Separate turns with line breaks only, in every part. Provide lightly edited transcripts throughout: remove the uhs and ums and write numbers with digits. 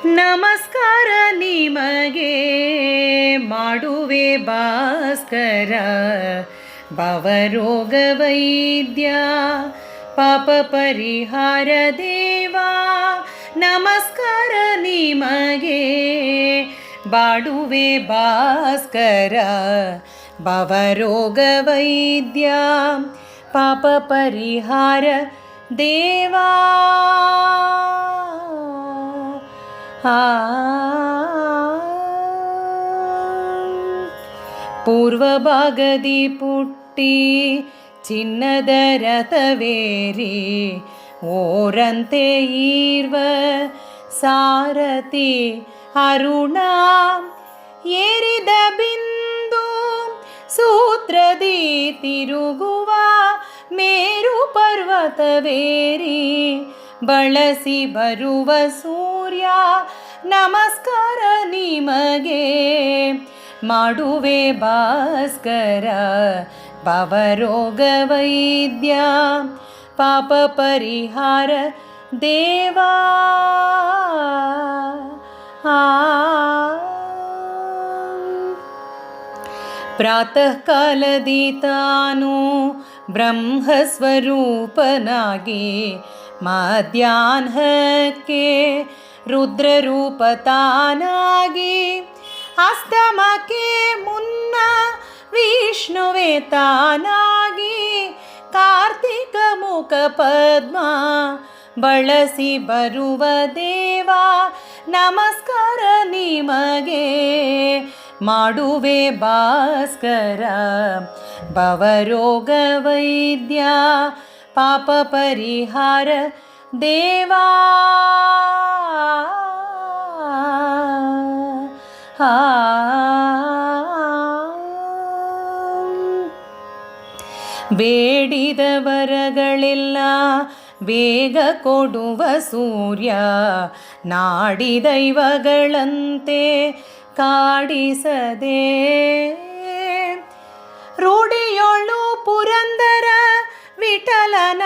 ನಮಸ್ಕಾರ ನಿಮಗೆ ಮಾಡುವೆ ಭಾಸ್ಕರ, ಭವರೋಗ ವೈದ್ಯ ಪಾಪ ಪರಿಹಾರ ದೇವ. ನಮಸ್ಕಾರ ನಿಮಗೆ ಮಾಡುವೆ ಭಾಸ್ಕರ, ಭವರೋಗ ವೈದ್ಯ ಪಾಪ ಪರಿಹಾರ ದೇವ. ಪೂರ್ವಭಾಗದಿ ಪುಟ್ಟಿ ಚಿನ್ನದ ರಥವೇರಿ ಓರಂತೆ ಈರ್ವ ಸಾರಥಿ ಅರುಣ ಏರಿದ ಬಿಂದು ಸೂತ್ರದಿ ತಿರುಗುವ ಮೇರು ಪರ್ವತವೇರಿ ಬಳಸಿ ಬರುವ ಸೂರ್ಯ. ನಮಸ್ಕಾರ ನಿಮಗೆ ಮಾಡುವೆ ಭಾಸ್ಕರ, ಭವರೋಗ ವೈದ್ಯ ಪಾಪ ಪರಿಹಾರ ದೇವ. ಪ್ರಾತಃ ಕಾಲದಿ ತಾನು ಬ್ರಹ್ಮಸ್ವರೂಪನಾಗಿ ಮಧ್ಯಾಹ್ನಕ್ಕೆ ರುದ್ರರೂಪ ತಾನಾಗಿ ಅಸ್ತಮಕ್ಕೆ ಮುನ್ನ ವಿಷ್ಣುವೇ ತಾನಾಗಿ ಕಾರ್ತಿಕ ಮುಖ ಪದ್ಮ ಬಳಸಿ ಬರುವ ದೇವ. ನಮಸ್ಕಾರ ನಿಮಗೆ ಮಾಡುವೆ ಭಾಸ್ಕರ, ಭವರೋಗ ವೈದ್ಯ ಪಾಪ ಪರಿಹಾರ ದೇವ. ಬೇಡಿದ ವರಗಳೆಲ್ಲ ಬೇಗ ಕೊಡುವ ಸೂರ್ಯ, ನಾಡಿ ದೈವಗಳಂತೆ ಕಾಡಿಸದೆ ರೂಢಿಯೊಳು ಪುರಂದರ ವಿಠಲನ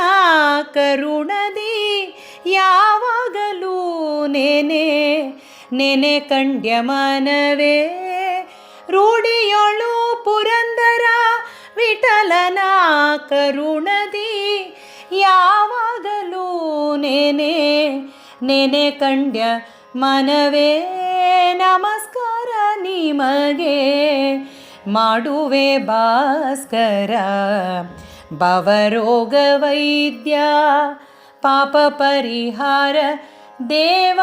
ಕರುಣದಿ ಯಾವಾಗಲೂ ನೆನೆ ಕಂಡ್ಯ ಮನವೇ. ರೂಢಿಯೊಳು ಪುರಂದರ ವಿಠಲನ ಕರುಣದಿ ಯಾವಾಗಲೂ ನೆನೆ ಕಂಡ್ಯ ಮನವೇ. ನಮಸ್ಕಾರ ನಿಮಗೆ ಮಾಡುವೆ ಭಾಸ್ಕರ, ಭವರೋಗ ವೈದ್ಯ ಪಾಪ ಪರಿಹಾರ ದೇವ.